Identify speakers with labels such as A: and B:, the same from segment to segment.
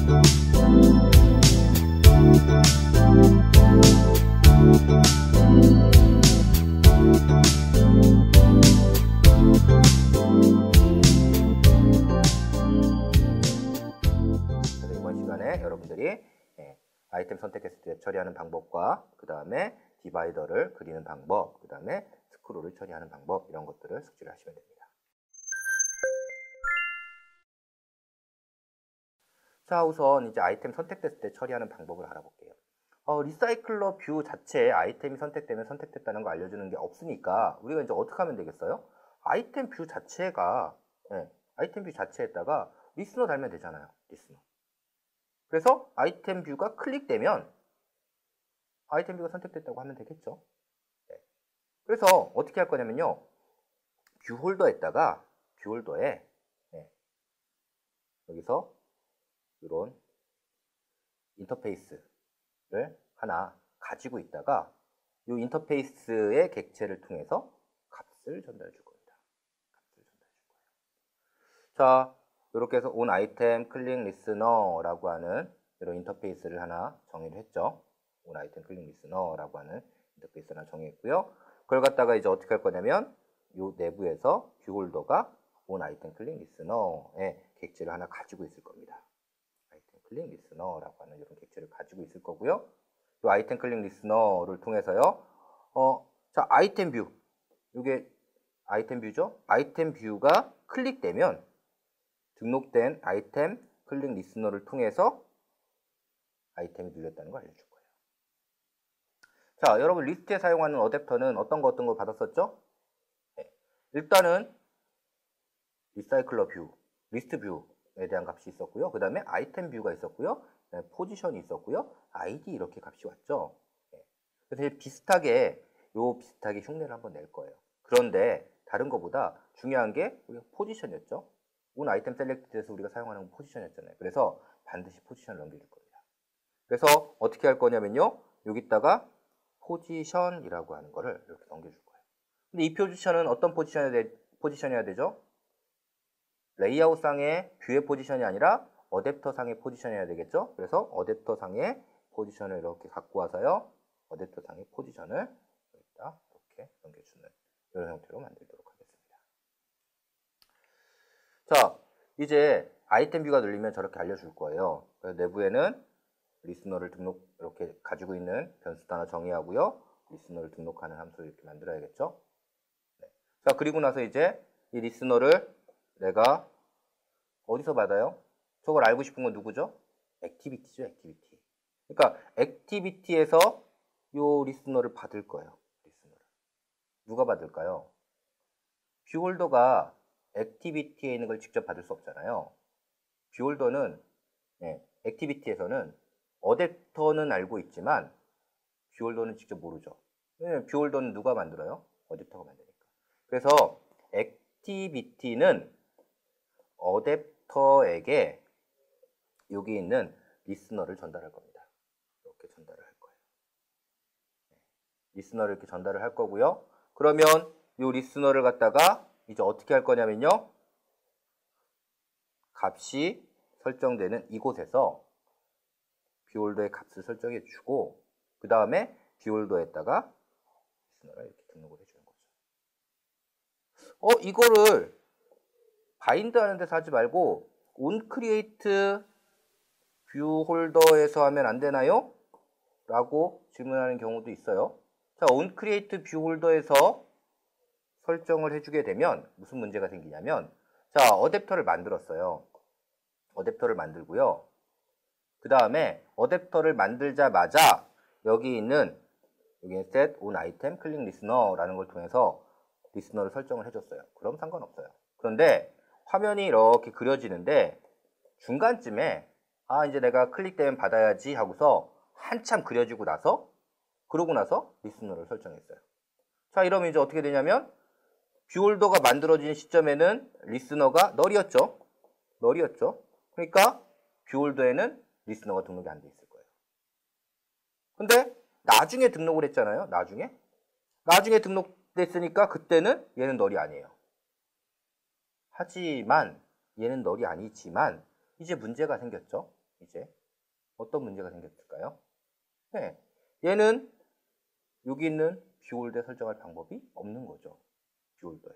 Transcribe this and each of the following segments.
A: 이번 시간에 여러분들이 아이템 선택했을 때 처리하는 방법과 그 다음에 디바이더를 그리는 방법, 그 다음에 스크롤을 처리하는 방법, 이런 것들을 숙지를 하시면 됩니다. 자, 우선 이제 아이템 선택됐을 때 처리하는 방법을 알아볼게요. 리사이클러 뷰 자체에 아이템이 선택되면 선택됐다는 거 알려주는 게 없으니까 우리가 이제 어떻게 하면 되겠어요? 아이템 뷰 자체가 아이템 뷰 자체에다가 리스너 달면 되잖아요. 리스너. 그래서 아이템 뷰가 클릭되면 아이템 뷰가 선택됐다고 하면 되겠죠. 그래서 어떻게 할 거냐면요. 뷰 홀더에다가 뷰 홀더에 여기서 이런 인터페이스를 하나 가지고 있다가 이 인터페이스의 객체를 통해서 값을 전달해 줄 겁니다. 값을 전달해 줄 거예요. 자, 이렇게 해서 on item 클릭 리스너라고 하는 이런 인터페이스를 하나 정의를 했죠. on item 클릭 리스너라고 하는 인터페이스 하나 정의했고요. 그걸 갖다가 이제 어떻게 할 거냐면 이 내부에서 뷰 홀더가 on item 클릭 리스너의 객체를 하나 가지고 있을 겁니다. 아이템 클릭 리스너라고 하는 이런 객체를 가지고 있을 거고요. 이 아이템 클릭 리스너를 통해서요. 자, 아이템 뷰. 이게 아이템 뷰죠? 아이템 뷰가 클릭되면 등록된 아이템 클릭 리스너를 통해서 아이템이 눌렸다는 걸 알려줄 거예요. 자, 여러분 리스트에 사용하는 어댑터는 어떤 거 받았었죠? 일단은 리사이클러 뷰, 리스트 뷰에 대한 값이 있었고요. 그 다음에 아이템 뷰가 있었고요. 포지션이 있었고요. 아이디 이렇게 값이 왔죠. 그래서 비슷하게 흉내를 한번 낼 거예요. 그런데 다른 것보다 중요한 게 우리가 포지션이었죠. 온 아이템 셀렉트에서 우리가 사용하는 포지션이었잖아요. 그래서 반드시 포지션을 넘겨줄 겁니다. 그래서 어떻게 할 거냐면요. 여기다가 포지션이라고 하는 거를 이렇게 넘겨줄 거예요. 근데 이 포지션은 어떤 포지션이어야 되죠? 레이아웃 상의 뷰의 포지션이 아니라 어댑터 상의 포지션이어야 되겠죠? 그래서 어댑터 상의 포지션을 이렇게 갖고 와서요. 어댑터 상의 포지션을 여기다 이렇게 넘겨주는 이런 형태로 만들도록 하겠습니다. 자, 이제 아이템 뷰가 눌리면 저렇게 알려줄 거예요. 그래서 내부에는 리스너를 이렇게 가지고 있는 변수도 하나 정의하고요. 리스너를 등록하는 함수를 이렇게 만들어야겠죠. 자, 그리고 나서 이제 이 리스너를 내가 어디서 받아요? 저걸 알고 싶은 건 누구죠? 액티비티죠, 액티비티. 그러니까 액티비티에서 요 리스너를 받을 거예요. 리스너를. 누가 받을까요? 뷰 홀더가 액티비티에 있는 걸 직접 받을 수 없잖아요. 뷰 홀더는 액티비티에서는 어댑터는 알고 있지만 뷰 홀더는 직접 모르죠. 뷰 홀더는 누가 만들어요? 어댑터가 만드니까. 그래서 액티비티는 어댑터에게 여기 있는 리스너를 전달할 겁니다. 이렇게 전달을 할 거예요. 리스너를 이렇게 전달을 할 거고요. 그러면 이 리스너를 갖다가 이제 어떻게 할 거냐면요. 값이 설정되는 이곳에서 뷰홀더의 값을 설정해 주고 그 다음에 뷰홀더에다가 리스너를 이렇게 등록을 해주는 거죠. 이거를 바인드 하는 데서 하지 말고 onCreate 뷰홀더에서 하면 안 되나요? 라고 질문하는 경우도 있어요. 자, onCreate 뷰홀더에서 설정을 해주게 되면 무슨 문제가 생기냐면 자, 어댑터를 만들었어요. 어댑터를 만들고요. 그 다음에 어댑터를 만들자마자 여기 있는 set on item 클릭 리스너라는 걸 통해서 리스너를 설정을 해줬어요. 그럼 상관없어요. 그런데 화면이 이렇게 그려지는데 중간쯤에 이제 내가 클릭되면 받아야지 하고서 한참 그려지고 나서 그러고 나서 리스너를 설정했어요. 자, 이러면 이제 어떻게 되냐면 뷰홀더가 만들어진 시점에는 리스너가 널이었죠. 널이었죠. 그러니까 뷰홀더에는 리스너가 등록이 안 돼 있을 거예요. 근데 나중에 등록을 했잖아요. 나중에 등록됐으니까 그때는 얘는 널이 아니에요. 하지만 얘는 널이 아니지만 이제 문제가 생겼죠. 이제 어떤 문제가 생겼을까요? 네, 얘는 여기 있는 뷰홀더에 설정할 방법이 없는 거죠. 뷰홀더에.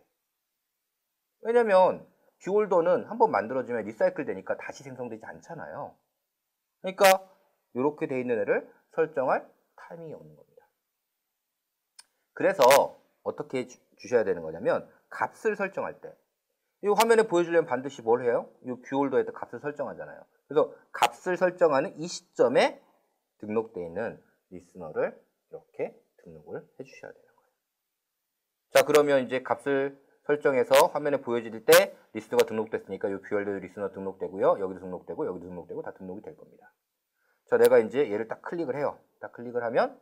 A: 왜냐면 뷰홀더는 한번 만들어지면 리사이클 되니까 다시 생성되지 않잖아요. 그러니까 이렇게 돼 있는 애를 설정할 타이밍이 없는 겁니다. 그래서 어떻게 주셔야 되는 거냐면 값을 설정할 때 이 화면에 보여주려면 반드시 뭘 해요? 이 뷰홀더에다 값을 설정하잖아요. 그래서 값을 설정하는 이 시점에 등록되어 있는 리스너를 이렇게 등록을 해주셔야 되는 거예요. 자, 그러면 이제 값을 설정해서 화면에 보여질 때 리스트가 등록됐으니까 이 뷰홀더 리스너 등록되고요. 여기도 등록되고 여기도 등록되고 다 등록이 될 겁니다. 자, 내가 이제 얘를 딱 클릭을 해요. 딱 클릭을 하면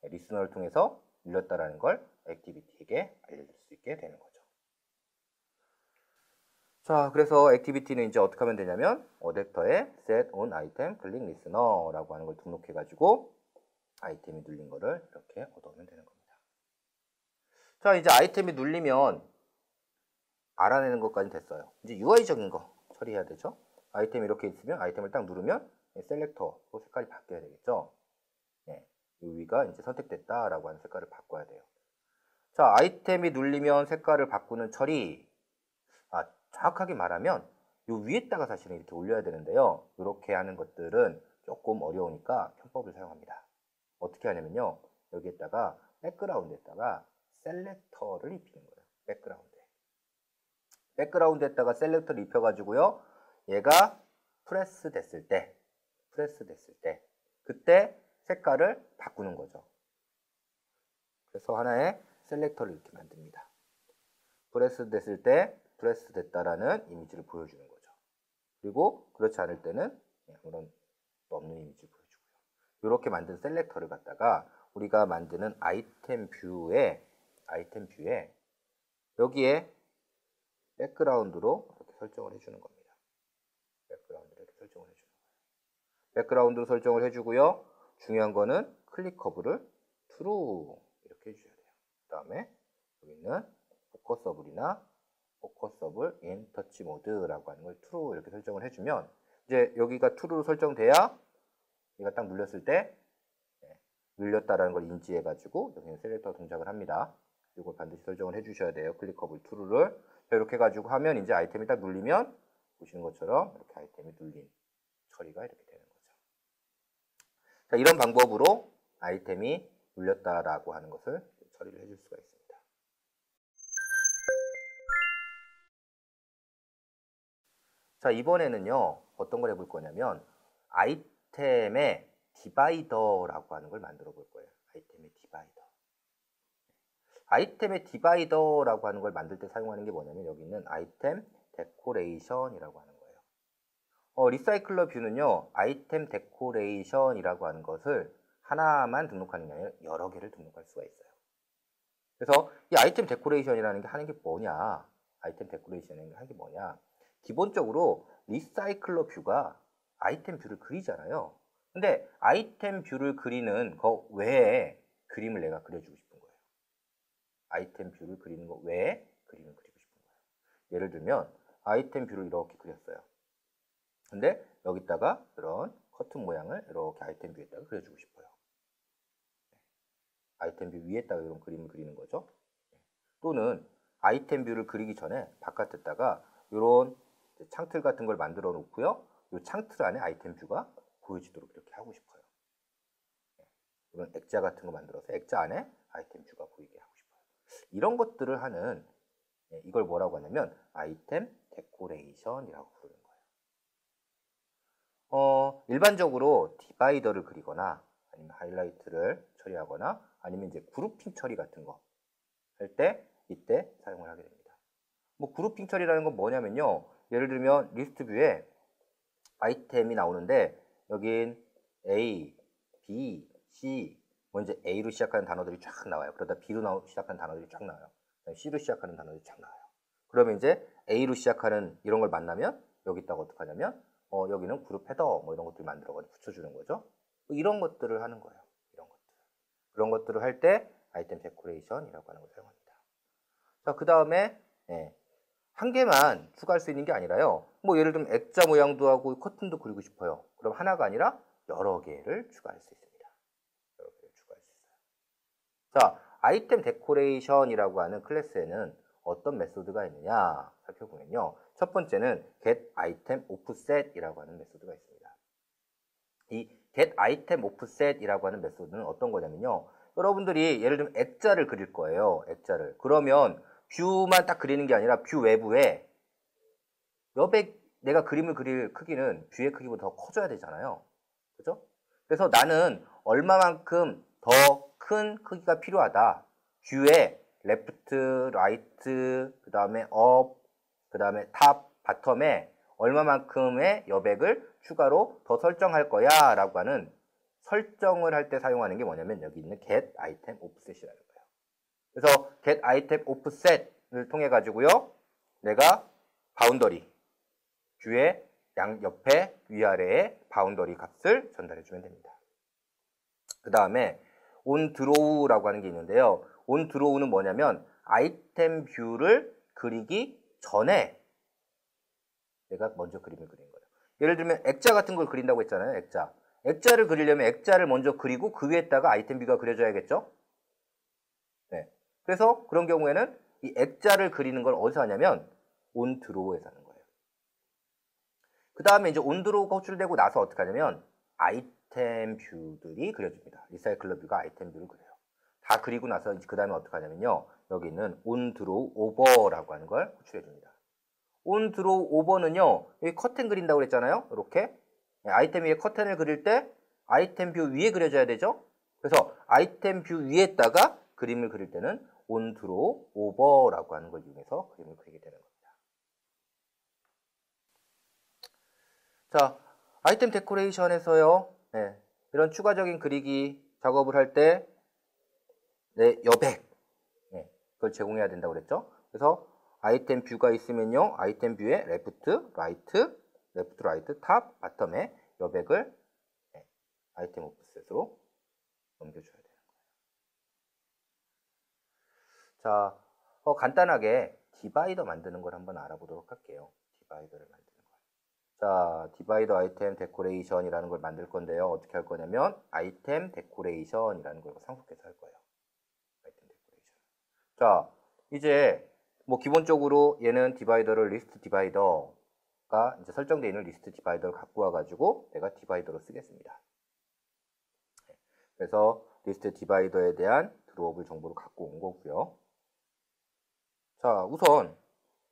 A: 리스너를 통해서 눌렸다라는 걸 액티비티에게 알려줄 수 있게 되는 거죠. 자, 그래서 액티비티는 이제 어떻게 하면 되냐면 어댑터에 set on item click listener라고 하는 걸 등록해 가지고 아이템이 눌린 거를 이렇게 얻어오면 되는 겁니다. 자, 이제 아이템이 눌리면 알아내는 것까지 됐어요. 이제 UI적인 거 처리해야 되죠. 아이템이 이렇게 있으면 아이템을 딱 누르면 셀렉터로 색깔이 바뀌어야 되겠죠. 네, 이 위가 이제 선택됐다라고 하는 색깔을 바꿔야 돼요. 자, 아이템이 눌리면 색깔을 바꾸는 처리. 정확하게 말하면 이 위에다가 사실은 이렇게 올려야 되는데요. 이렇게 하는 것들은 조금 어려우니까 편법을 사용합니다. 어떻게 하냐면요. 여기에다가 백그라운드에다가 셀렉터를 입히는 거예요. 백그라운드에다가 셀렉터를 입혀가지고요. 얘가 프레스 됐을 때 그때 색깔을 바꾸는 거죠. 그래서 하나의 셀렉터를 이렇게 만듭니다. 프레스 됐을 때 프레스 됐다라는 이미지를 보여주는 거죠. 그리고 그렇지 않을 때는 아무런 없는 이미지를 보여주고요. 이렇게 만든 셀렉터를 갖다가 우리가 만드는 아이템 뷰에 여기에 백그라운드로 이렇게 설정을 해주는 겁니다. 백그라운드로 이렇게 설정을 해주는 거예요. 백그라운드로 설정을 해주고요. 중요한 거는 클릭 커브를 true 이렇게 해주셔야 돼요. 그 다음에 여기 있는 포커서블이나 포커서블 인 터치 모드라고 하는 걸 true 이렇게 설정을 해주면 이제 여기가 true로 설정돼야 얘가 딱 눌렸을 때 눌렸다라는 걸 인지해 가지고 여기는 셀렉터 동작을 합니다. 이걸 반드시 설정을 해주셔야 돼요. 클릭 커브 true를 이렇게 해가지고 하면 이제 아이템이 딱 눌리면 보시는 것처럼 이렇게 아이템이 눌린 처리가 이렇게 되는 거죠. 자, 이런 방법으로 아이템이 눌렸다라고 하는 것을 처리를 해줄 수가 있습니다. 자, 이번에는요, 어떤 걸 해볼 거냐면, 아이템의 디바이더라고 하는 걸 만들어 볼 거예요. 아이템의 디바이더라고 하는 걸 만들 때 사용하는 게 뭐냐면, 여기 있는 아이템 데코레이션이라고 하는 거예요. 리사이클러 뷰는요, 아이템 데코레이션이라고 하는 것을 하나만 등록하는 게 아니라 여러 개를 등록할 수가 있어요. 그래서 이 아이템 데코레이션이라는 게 하는 게 뭐냐? 기본적으로 리사이클러 뷰가 아이템 뷰를 그리잖아요. 근데 아이템 뷰를 그리는 거 외에 그림을 내가 그려주고 싶은 거예요. 아이템 뷰를 그리는 거 외에 그림을 그리고 싶은 거예요. 예를 들면 아이템 뷰를 이렇게 그렸어요. 근데 여기다가 이런 커튼 모양을 이렇게 아이템 뷰에다가 그려주고 싶어요. 아이템 뷰 위에다가 이런 그림을 그리는 거죠. 또는 아이템 뷰를 그리기 전에 바깥에다가 이런 창틀 같은 걸 만들어 놓고요. 이 창틀 안에 아이템 뷰가 보여지도록 이렇게 하고 싶어요. 이런 액자 같은 거 만들어서 액자 안에 아이템 뷰가 보이게 하고 싶어요. 이런 것들을 하는 이걸 뭐라고 하냐면 아이템 데코레이션이라고 부르는 거예요. 일반적으로 디바이더를 그리거나 아니면 하이라이트를 처리하거나 아니면 이제 그룹핑 처리 같은 거 할 때 이때 사용을 하게 됩니다. 뭐 그룹핑 처리라는 건 뭐냐면요. 예를 들면 리스트 뷰에 아이템이 나오는데 여긴 A, B, C 먼저 A로 시작하는 단어들이 쫙 나와요. 그러다 B로 시작하는 단어들이 쫙 나와요. C로 시작하는 단어들이 쫙 나와요. 그러면 이제 A로 시작하는 이런 걸 만나면 여기다가 어떻게 하냐면 여기는 그룹 헤더 뭐 이런 것들 만들어가지고 붙여주는 거죠. 이런 것들을 하는 거예요. 그런 것들을 할 때 아이템 데코레이션이라고 하는 걸 사용합니다. 자, 그 다음에 한 개만 추가할 수 있는 게 아니라요. 뭐 예를 들면 액자 모양도 하고 커튼도 그리고 싶어요. 그럼 하나가 아니라 여러 개를 추가할 수 있습니다. 여러 개를 추가할 수 있어요. 자, 아이템 데코레이션이라고 하는 클래스에는 어떤 메소드가 있느냐 살펴보면요. 첫 번째는 get item offset이라고 하는 메소드가 있습니다. 이 get item offset이라고 하는 메소드는 어떤 거냐면요. 여러분들이 예를 들면 액자를 그릴 거예요. 액자를. 그러면 뷰만 딱 그리는 게 아니라 뷰 외부에 여백 내가 그림을 그릴 크기는 뷰의 크기보다 더 커져야 되잖아요. 그죠? 그래서 나는 얼마만큼 더 큰 크기가 필요하다. 뷰에 레프트, 라이트, 그 다음에 업, 그 다음에 탑, 바텀에 얼마만큼의 여백을 추가로 더 설정할 거야 라고 하는 설정을 할 때 사용하는 게 뭐냐면 여기 있는 get item offset이라는 거예요. 그래서 get item offset을 통해 가지고요. 내가 바운더리 뷰의 양 옆에 위아래에 바운더리 값을 전달해 주면 됩니다. 그 다음에 on draw라고 하는 게 있는데요. on draw는 뭐냐면 아이템 뷰를 그리기 전에 내가 먼저 그림을 그린 거예요. 예를 들면 액자 같은 걸 그린다고 했잖아요. 액자. 액자를 그리려면 액자를 먼저 그리고 그 위에다가 아이템 뷰가 그려져야겠죠? 네. 그래서 그런 경우에는 이 액자를 그리는 걸 어디서 하냐면 on draw에서 하는 거예요. 그 다음에 이제 on draw가 호출되고 나서 어떻게 하냐면 아이템 뷰들이 그려집니다. 리사이클러 뷰가 아이템 뷰를 그려요. 다 그리고 나서 그 다음에 어떻게 하냐면요. 여기 있는 on draw over라고 하는 걸 호출해 줍니다. on draw over는요. 여기 커튼 그린다고 그랬잖아요. 이렇게 아이템 위에 커튼을 그릴 때 아이템 뷰 위에 그려져야 되죠. 그래서 아이템 뷰 위에다가 그림을 그릴 때는 on draw over라고 하는 걸 이용해서 그림을 그리게 되는 겁니다. 자, 아이템 데코레이션에서요. 네, 이런 추가적인 그리기 작업을 할 때 여백 그걸 제공해야 된다고 그랬죠. 그래서 아이템 뷰가 있으면요. 아이템 뷰에 레프트, 라이트, 탑, 바텀에 여백을 아이템 오프셋으로 넘겨줘야 되는 거예요. 자, 간단하게 디바이더 만드는 걸 한번 알아보도록 할게요. 디바이더를 만드는 걸. 자, 디바이더 아이템 데코레이션이라는 걸 만들 건데요. 어떻게 할 거냐면 아이템 데코레이션이라는 걸 상속해서 할 거예요. 아이템 데코레이션. 자, 이제 뭐 기본적으로 얘는 디바이더를 리스트 디바이더가 이제 설정되어 있는 리스트 디바이더를 갖고 와가지고 내가 디바이더로 쓰겠습니다. 그래서 리스트 디바이더에 대한 드로업을 정보를 갖고 온 거고요. 자, 우선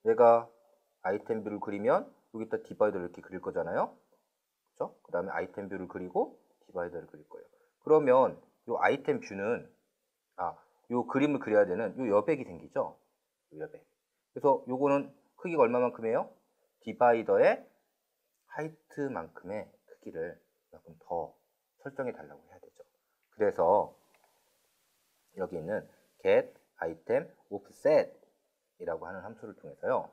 A: 내가 아이템 뷰를 그리면 여기다 디바이더를 이렇게 그릴 거잖아요. 그렇죠? 그 다음에 아이템 뷰를 그리고 디바이더를 그릴 거예요. 그러면 이 아이템 뷰는 요 그림을 그려야 되는 요 여백이 생기죠. 요 여백. 그래서 요거는 크기가 얼마만큼이에요? 디바이더의 하이트만큼의 크기를 조금 더 설정해 달라고 해야 되죠. 그래서 여기 있는 get item offset 이라고 하는 함수를 통해서요.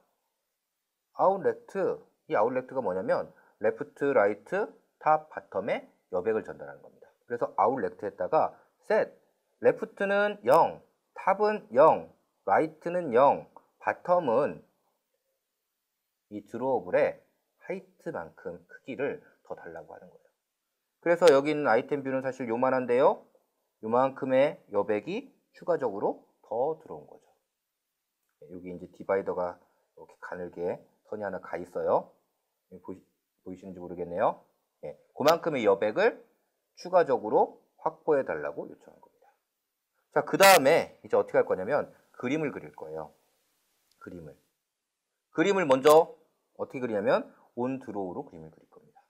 A: 아웃렉트, 이 아웃렉트가 뭐냐면 레프트, 라이트, 탑, 바텀에 여백을 전달하는 겁니다. 그래서 아웃렉트에다가 set, 레프트는 0, 탑은 0, 라이트는 0, 바텀은 이 드로우블의 하이트만큼 크기를 더 달라고 하는 거예요. 그래서 여기 있는 아이템 뷰는 사실 요만한데요. 요만큼의 여백이 추가적으로 더 들어온 거죠. 여기 이제 디바이더가 이렇게 가늘게 선이 하나 가 있어요. 보이시는지 모르겠네요. 그만큼의 여백을 추가적으로 확보해 달라고 요청한 겁니다. 자, 그 다음에 이제 어떻게 할 거냐면 그림을 그릴 거예요. 그림을 먼저 어떻게 그리냐면 온 드로우로 그림을 그릴 겁니다.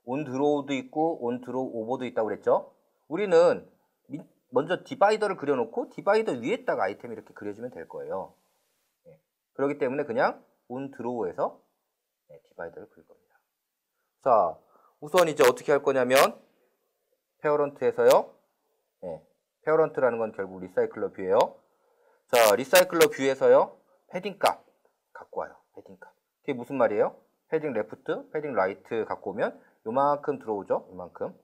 A: 온 드로우도 있고 온 드로우 오버도 있다고 그랬죠. 우리는 먼저 디바이더를 그려놓고 디바이더 위에다가 아이템이 이렇게 그려지면 될 거예요. 그렇기 때문에 그냥 온 드로우에서 디바이더를 그릴 겁니다. 자, 우선 이제 어떻게 할 거냐면 페어런트에서요. 페어런트라는 건 결국 리사이클러 뷰예요. 자, 리사이클러 뷰에서요. 패딩 값 갖고 와요. 패딩 값. 그게 무슨 말이에요? 패딩 레프트, 패딩 라이트 갖고 오면 요만큼 들어오죠. 요만큼.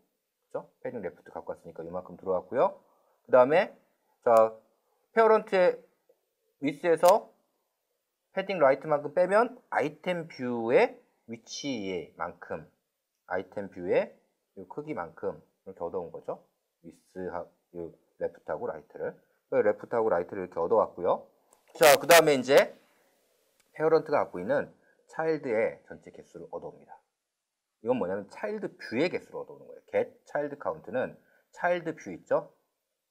A: 그렇죠? 패딩 레프트 갖고 왔으니까 요만큼 들어왔고요. 그 다음에 자, 페어런트의 위스에서 패딩 라이트만큼 빼면 아이템 뷰의 위치만큼, 아이템 뷰의 이 크기만큼 이렇게 얻어온 거죠. 위스하고 레프트하고 라이트를. 레프트하고 라이트를 이렇게 얻어왔고요. 자, 그 다음에 이제 페어런트가 갖고 있는 차일드의 전체 개수를 얻어옵니다. 이건 뭐냐면 차일드 뷰의 개수를 얻어오는 거예요. get child count는 차일드 뷰 있죠?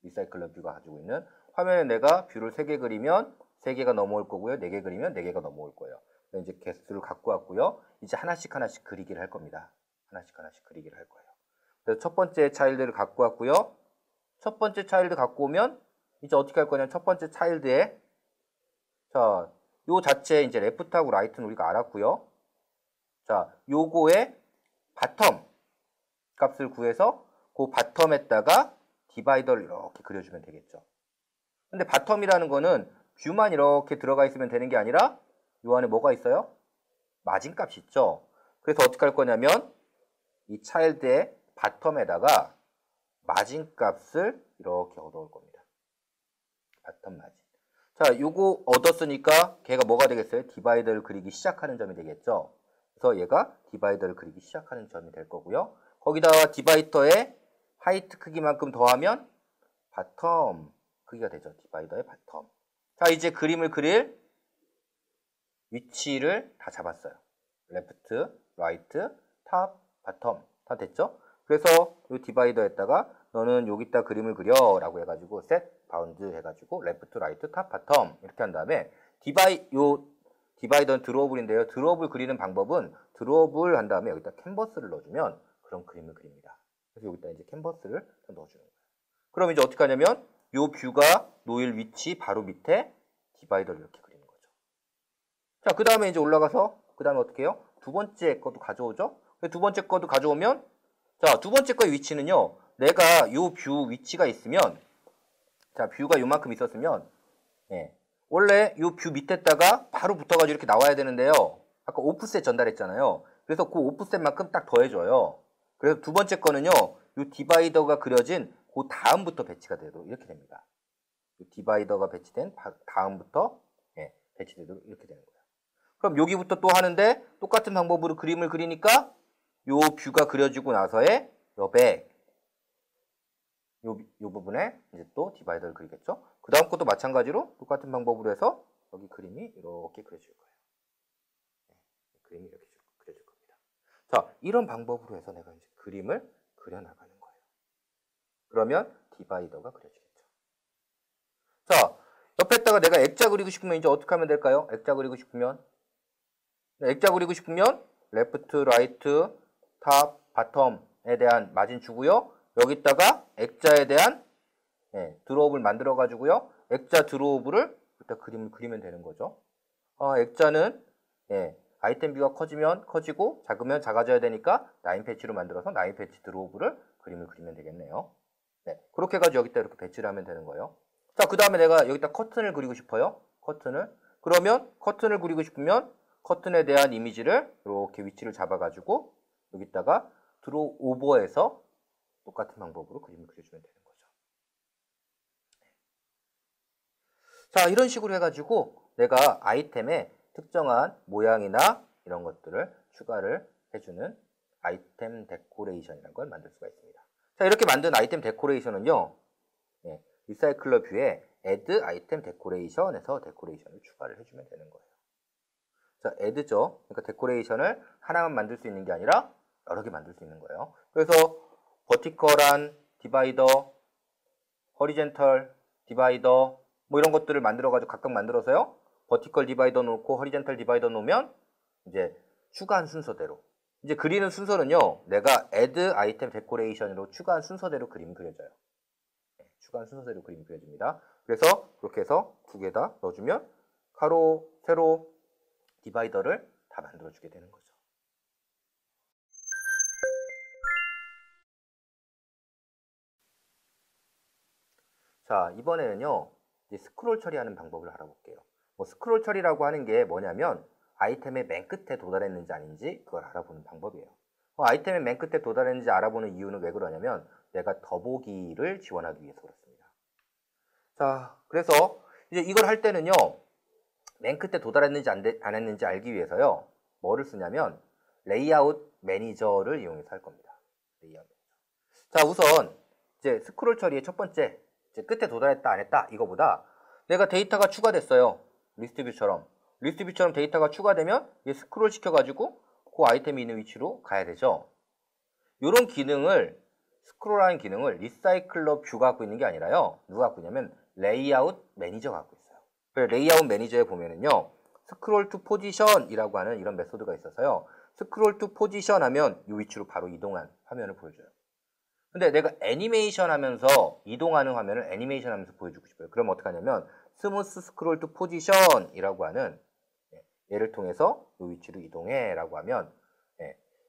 A: 리사이클러 뷰가 가지고 있는 화면에 내가 뷰를 3개 그리면 3개가 넘어올 거고요. 4개 그리면 4개가 넘어올 거예요. 이제 개수를 갖고 왔고요. 이제 하나씩 그리기를 할 겁니다. 하나씩 그리기를 할 거예요. 그래서 첫 번째 차일드를 갖고 왔고요. 첫 번째 차일드 갖고 오면 이제 어떻게 할 거냐면 첫 번째 차일드에 자, 요 자체 이제 레프트하고 라이트는 우리가 알았고요. 자, 요거의 바텀 값을 구해서 그 바텀에다가 디바이더를 이렇게 그려주면 되겠죠. 근데 바텀이라는 거는 뷰만 이렇게 들어가 있으면 되는 게 아니라 요 안에 뭐가 있어요? 마진 값이 있죠. 그래서 어떻게 할 거냐면 이 차일드의 바텀에다가 마진 값을 이렇게 얻어올 겁니다. 바텀 마진. 자, 요거 얻었으니까 걔가 뭐가 되겠어요? 디바이더를 그리기 시작하는 점이 되겠죠. 그래서 얘가 디바이더를 그리기 시작하는 점이 될 거고요. 거기다가 디바이더의 하이트 크기만큼 더하면 바텀 크기가 되죠. 디바이더의 바텀. 자, 이제 그림을 그릴 위치를 다 잡았어요. 레프트, 라이트, 탑, 바텀 다 됐죠? 그래서 이 디바이더에다가 너는 여기다 그림을 그려 라고 해가지고 셋, 바운드 해가지고 레프트, 라이트, 탑, 바텀 이렇게 한 다음에 디바이더는 드로업을인데요. 드로업을 그리는 방법은 드로업을 한 다음에 여기다 캔버스를 넣어주면 그런 그림을 그립니다. 그래서 여기다 이제 캔버스를 넣어주는 거예요. 그럼 이제 어떻게 하냐면 요 뷰가 놓일 위치 바로 밑에 디바이더를 이렇게 그리는 거죠. 자, 그 다음에 이제 올라가서 그 다음에 어떻게 해요? 두 번째 것도 가져오죠. 두 번째 것도 가져오면 자, 두 번째 거의 위치는요. 내가 요 뷰 위치가 있으면 자, 뷰가 요만큼 있었으면 예, 원래 요 뷰 밑에다가 바로 붙어가지고 이렇게 나와야 되는데요. 아까 오프셋 전달했잖아요. 그래서 그 오프셋만큼 딱 더해줘요. 그래서 두 번째 거는요. 요 디바이더가 그려진 그 다음부터 배치가 되도록 이렇게 됩니다. 요 디바이더가 배치된 다음부터 예, 배치되도록 이렇게 되는 거예요. 그럼 여기부터 또 하는데 똑같은 방법으로 그림을 그리니까 요 뷰가 그려지고 나서의 여백 요 부분에 이제 또 디바이더를 그리겠죠. 그 다음 것도 마찬가지로 똑같은 방법으로 해서 여기 그림이 이렇게 그려질 거예요. 네, 그림이 이렇게 그려질 겁니다. 자, 이런 방법으로 해서 내가 이제 그림을 그려나가는 거예요. 그러면 디바이더가 그려지겠죠. 자, 옆에다가 내가 액자 그리고 싶으면 이제 어떻게 하면 될까요? 액자 그리고 싶으면 액자 그리고 싶으면 레프트, 라이트, 탑, 바텀에 대한 마진 주고요. 여기다가 액자에 대한 드로업을 만들어 가지고요. 액자 드로업을 일단 그림을 그리면 되는 거죠. 액자는 아이템 뷰가 커지면 커지고 작으면 작아져야 되니까 라인 패치로 만들어서 라인 패치 드로업을 그림을 그리면 되겠네요. 네, 그렇게 해가지고 여기다 이렇게 배치를 하면 되는 거예요. 자, 그 다음에 내가 여기다 커튼을 그리고 싶어요. 커튼을. 그러면 커튼을 그리고 싶으면 커튼에 대한 이미지를 이렇게 위치를 잡아가지고 여기다가 드로우 오버해서 똑같은 방법으로 그림을 그려주면 되는 거죠. 자, 이런 식으로 해가지고 내가 아이템에 특정한 모양이나 이런 것들을 추가를 해주는 아이템 데코레이션이라는 걸 만들 수가 있습니다. 자, 이렇게 만든 아이템 데코레이션은요. 리사이클러 뷰에 add 아이템 데코레이션에서 데코레이션을 추가를 해주면 되는 거예요. 자, add죠. 그러니까 데코레이션을 하나만 만들 수 있는 게 아니라 여러 개 만들 수 있는 거예요. 그래서 버티컬한 디바이더, 허리젠털 디바이더 뭐 이런 것들을 만들어가지고 각각 만들어서요. 버티컬 디바이더 놓고 허리젠털 디바이더 놓으면 이제 추가한 순서대로 이제 그리는 순서는요. 내가 add 아이템 데코레이션으로 추가한 순서대로 그림이 그려져요. 추가한 순서대로 그림이 그려집니다. 그래서 그렇게 해서 두 개 다 넣어주면 가로, 세로, 디바이더를 다 만들어주게 되는 거죠. 자, 이번에는요. 이제 스크롤 처리하는 방법을 알아볼게요. 스크롤 처리라고 하는 게 뭐냐면 아이템의 맨 끝에 도달했는지 아닌지 그걸 알아보는 방법이에요. 아이템의 맨 끝에 도달했는지 알아보는 이유는 왜 그러냐면 내가 더보기를 지원하기 위해서 그렇습니다. 자, 그래서 이제 이걸 할 때는요. 맨 끝에 도달했는지 안 했는지 알기 위해서요. 뭐를 쓰냐면 레이아웃 매니저를 이용해서 할 겁니다. 레이아웃 매니저. 자, 우선 이제 스크롤 처리의 첫 번째, 이제 끝에 도달했다 안 했다 이거보다 내가 데이터가 추가됐어요. 리스트 뷰처럼. 리스트 뷰처럼 데이터가 추가되면 얘 스크롤 시켜가지고 그 아이템이 있는 위치로 가야 되죠. 이런 기능을, 스크롤하는 기능을 리사이클러 뷰가 갖고 있는 게 아니라요. 누가 갖고 있냐면 레이아웃 매니저가 갖고 있어요. 그래서 레이아웃 매니저에 보면은요. 스크롤 투 포지션이라고 하는 이런 메소드가 있어서요. 스크롤 투 포지션 하면 이 위치로 바로 이동한 화면을 보여줘요. 근데 내가 애니메이션 하면서 이동하는 화면을 애니메이션 하면서 보여주고 싶어요. 그럼 어떻게 하냐면 스무스 스크롤 투 포지션이라고 하는 얘를 통해서 이 위치로 이동해 라고 하면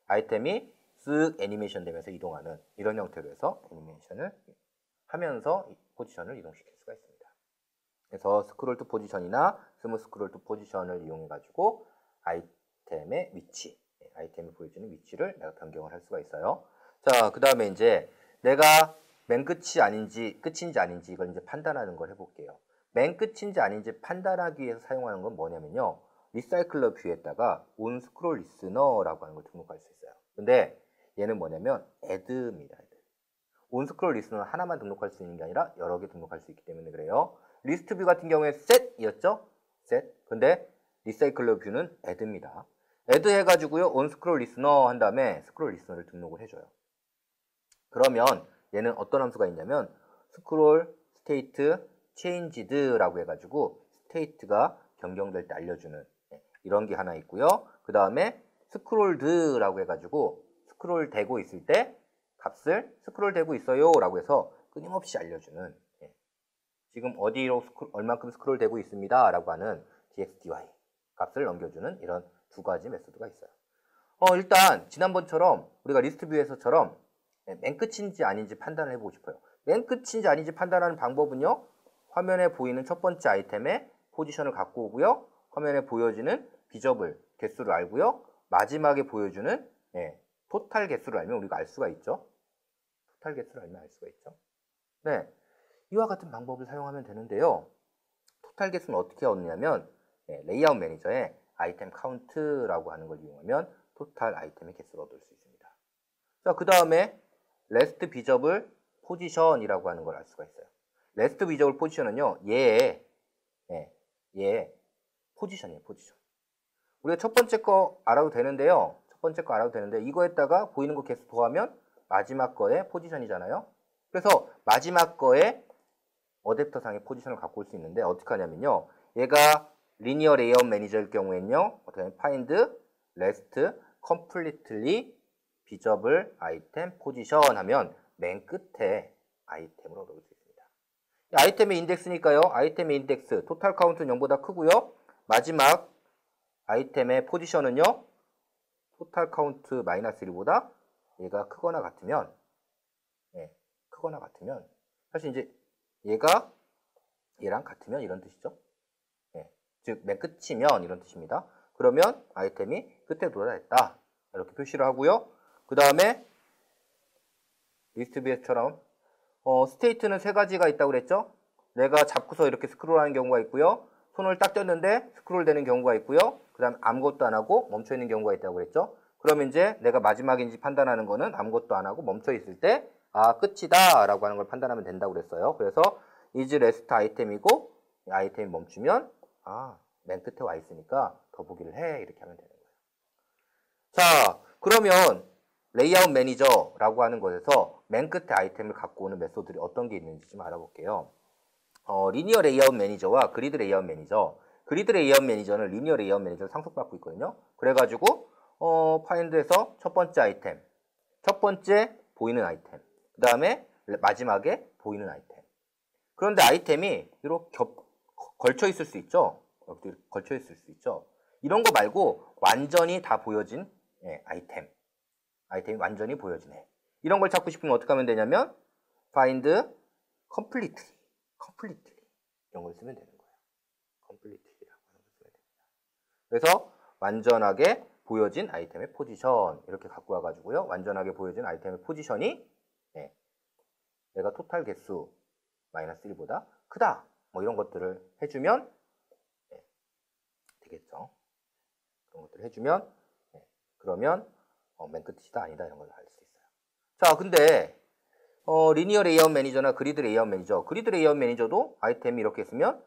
A: 아이템이 쓱 애니메이션 되면서 이동하는 이런 형태로 해서 애니메이션을 하면서 포지션을 이동시킬 수가 있습니다. 그래서 스크롤 투 포지션이나 스무스 스크롤 투 포지션을 이용해 가지고 아이템의 위치, 아이템이 보여주는 위치를 내가 변경을 할 수가 있어요. 자, 그 다음에 이제 내가 맨 끝이 아닌지 끝인지 아닌지 이걸 이제 판단하는 걸 해볼게요. 맨 끝인지 아닌지 판단하기 위해서 사용하는 건 뭐냐면요. 리사이클러 뷰에다가 온 스크롤 리스너라고 하는 걸 등록할 수 있어요. 근데 얘는 뭐냐면 add입니다. 온 스크롤 리스너는 하나만 등록할 수 있는 게 아니라 여러 개 등록할 수 있기 때문에 그래요. 리스트 뷰 같은 경우에 set이었죠? set. 근데 리사이클러 뷰는 add입니다. add 해가지고요. 온 스크롤 리스너 한 다음에 스크롤 리스너를 등록을 해줘요. 그러면 얘는 어떤 함수가 있냐면 스크롤 스테이트 체인지드라고 해가지고 스테이트가 변경될 때 알려주는 이런 게 하나 있고요. 그 다음에 스크롤드라고 해가지고 스크롤 되고 있을 때 값을 스크롤 되고 있어요 라고 해서 끊임없이 알려주는 지금 어디로 얼만큼 스크롤 되고 있습니다 라고 하는 dxdy 값을 넘겨주는 이런 두 가지 메소드가 있어요. 일단 지난번처럼 우리가 리스트 뷰에서처럼 맨 끝인지 아닌지 판단을 해보고 싶어요. 맨 끝인지 아닌지 판단하는 방법은요. 화면에 보이는 첫 번째 아이템의 포지션을 갖고 오고요. 화면에 보여지는 비저블 개수를 알고요. 마지막에 보여주는 토탈 개수를 알면 우리가 알 수가 있죠. 토탈 개수를 알면 알 수가 있죠. 네, 이와 같은 방법을 사용하면 되는데요. 토탈 개수는 어떻게 얻느냐면 레이아웃 매니저에 아이템 카운트라고 하는 걸 이용하면 토탈 아이템의 개수를 얻을 수 있습니다. 자, 그 다음에 레스트 비저블 포지션이라고 하는 걸 알 수가 있어요. 레스트 비저블 포지션은요, 얘의 포지션이에요, 포지션. 우리가 첫 번째 거 알아도 되는데요. 첫 번째 거 알아도 되는데 이거에다가 보이는 거 개수 더하면 마지막 거의 포지션이잖아요. 그래서 마지막 거에 어댑터 상의 포지션을 갖고 올 수 있는데 어떻게 하냐면요. 얘가 리니어 레이아웃 매니저일 경우에는요. 어떻게 하면 find rest completely visible item position 하면 맨 끝에 아이템을 얻을 수 있습니다. 아이템의 인덱스니까요. 아이템의 인덱스 토탈 카운트는 0보다 크고요. 마지막 아이템의 포지션은요. 토탈 카운트 마이너스 1보다 얘가 크거나 같으면 사실 이제 얘가 얘랑 같으면 이런 뜻이죠. 즉 맨 끝이면 이런 뜻입니다. 그러면 아이템이 끝에 도달했다. 이렇게 표시를 하고요. 그 다음에 리스트 뷰에서처럼 스테이트는 세 가지가 있다고 그랬죠. 내가 잡고서 이렇게 스크롤하는 경우가 있고요. 손을 딱 뗐는데 스크롤 되는 경우가 있고요. 그 다음에 아무것도 안 하고 멈춰 있는 경우가 있다고 그랬죠. 그러면 이제 내가 마지막인지 판단하는 거는 아무것도 안 하고 멈춰 있을 때 끝이다 라고 하는 걸 판단하면 된다고 그랬어요. 그래서 is rest 아이템이고 아이템이 멈추면 맨 끝에 와 있으니까 더보기를 해 이렇게 하면 되는 거예요. 자, 그러면 레이아웃 매니저라고 하는 것에서 맨 끝에 아이템을 갖고 오는 메소드들이 어떤 게 있는지 좀 알아볼게요. 리니어 레이아웃 매니저와 그리드 레이아웃 매니저. 그리드 레이아웃 매니저는 리니어 레이아웃 매니저를 상속받고 있거든요. 그래가지고 파인드에서 첫 번째 아이템, 첫 번째 보이는 아이템, 그 다음에 마지막에 보이는 아이템. 그런데 아이템이 이렇게 걸쳐 있을 수 있죠. 이렇게 걸쳐 있을 수 있죠. 이런 거 말고 완전히 다 보여진 아이템이 완전히 보여지네. 이런 걸 찾고 싶으면 어떻게 하면 되냐면 find completely 이런 걸 쓰면 되는 거예요. completely라고 하는 걸 쓰면 됩니다. 그래서 완전하게 보여진 아이템의 포지션 이렇게 갖고 와가지고요. 완전하게 보여진 아이템의 포지션이 내가 토탈 개수 마이너스 1보다 크다. 뭐 이런 것들을 해주면 되겠죠. 그런 것들을 해주면 그러면 맨 끝이다 아니다 이런 걸 알 수 있어요. 자, 근데 리니어 레이아웃 매니저나 그리드 레이아웃 매니저, 그리드 레이아웃 매니저도 아이템이 이렇게 있으면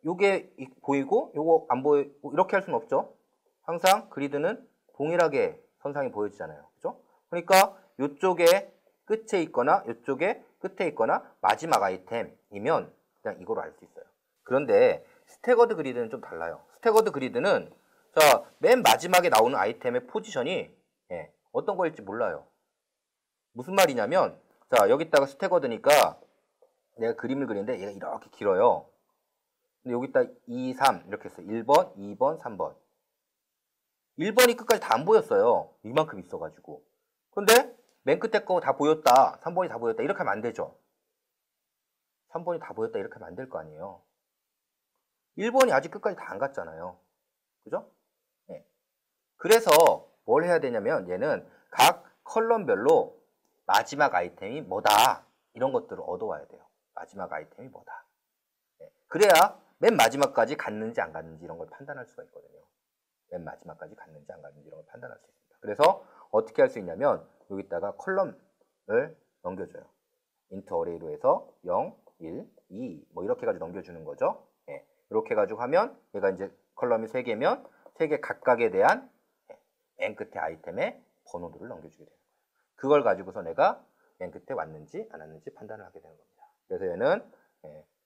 A: 요게 보이고 요거 안 보이고 이렇게 할 수는 없죠. 항상 그리드는 동일하게 선상이 보여지잖아요. 그죠? 그러니까 요쪽에 끝에 있거나 요쪽에 끝에 있거나 마지막 아이템이면 그냥 이거로 알 수 있어요. 그런데 스태거드 그리드는 좀 달라요. 스태거드 그리드는 자, 맨 마지막에 나오는 아이템의 포지션이 어떤 거일지 몰라요. 무슨 말이냐면 자, 여기다가 스태거드니까 내가 그림을 그리는데 얘가 이렇게 길어요. 근데 여기다 2, 3 이렇게 했어요. 1번, 2번, 3번. 1번이 끝까지 다 안 보였어요. 이만큼 있어가지고. 근데 맨 끝에 거 다 보였다. 3번이 다 보였다. 이렇게 하면 안 되죠. 3번이 다 보였다. 이렇게 하면 안 될 거 아니에요. 1번이 아직 끝까지 다 안 갔잖아요. 그죠? 네. 그래서 뭘 해야 되냐면 얘는 각 컬럼별로 마지막 아이템이 뭐다. 이런 것들을 얻어와야 돼요. 마지막 아이템이 뭐다. 네. 그래야 맨 마지막까지 갔는지 안 갔는지 이런 걸 판단할 수가 있거든요. 맨 마지막까지 갔는지 안 갔는지 이런 걸 판단할 수 있습니다. 그래서 어떻게 할 수 있냐면 여기다가 컬럼을 넘겨줘요. 인트 어레이로 해서 0, 1, 2 뭐 이렇게 가지고 넘겨주는 거죠. 예, 이렇게 가지고 하면 얘가 이제 컬럼이 3개면 3개 각각에 대한 맨 끝에 아이템의 번호들을 넘겨주게 되는 거예요. 그걸 가지고서 내가 맨 끝에 왔는지 안 왔는지 판단을 하게 되는 겁니다. 그래서 얘는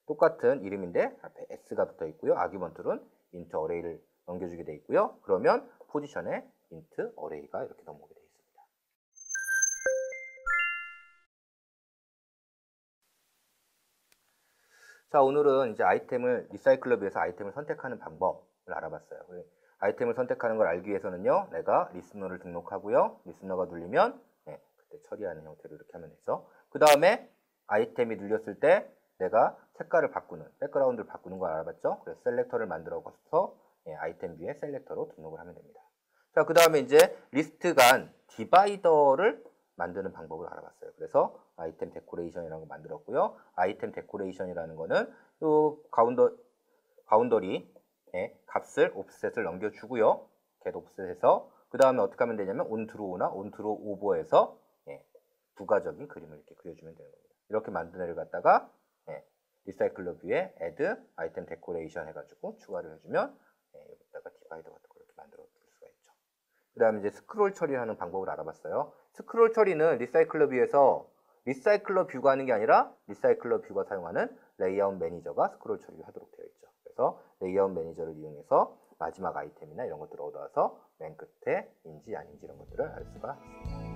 A: 똑같은 이름인데 앞에 s가 붙어 있고요. 아규먼트는 인트 어레이를 넘겨주게 돼 있고요. 그러면 포지션에 인트 어레이가 이렇게 넘어오게 돼 있습니다. 자, 오늘은 이제 아이템을 리사이클러뷰에서 아이템을 선택하는 방법을 알아봤어요. 아이템을 선택하는 걸 알기 위해서는요, 내가 리스너를 등록하고요, 리스너가 눌리면 그때 처리하는 형태로 이렇게 하면 되죠. 그 다음에 아이템이 눌렸을 때 내가 색깔을 바꾸는, 백그라운드를 바꾸는 걸 알아봤죠. 그래서 셀렉터를 만들어서 아이템 뷰에 셀렉터로 등록을 하면 됩니다. 자, 그 다음에 이제 리스트 간 디바이더를 만드는 방법을 알아봤어요. 그래서 아이템 데코레이션이라는 거 만들었고요. 아이템 데코레이션이라는 거는 요 바운더리에 값을 옵셋을 넘겨주고요. get 옵셋해서 그 다음에 어떻게 하면 되냐면 온트로우나 온트로 오버해서 부가적인 그림을 이렇게 그려주면 되는 겁니다. 이렇게 만든 애를 갖다가 리사이클러 뷰에 add 아이템 데코레이션 해가지고 추가를 해주면 여기다가 디바이더 같은 거 이렇게 만들어 줄 수가 있죠. 그 다음에 이제 스크롤 처리하는 방법을 알아봤어요. 스크롤 처리는 리사이클러 뷰에서 리사이클러 뷰가 하는 게 아니라 리사이클러 뷰가 사용하는 레이아웃 매니저가 스크롤 처리를 하도록 되어 있죠. 그래서 레이아웃 매니저를 이용해서 마지막 아이템이나 이런 것들을 얻어와서 맨 끝에인지 아닌지 이런 것들을 알 수가 있습니다.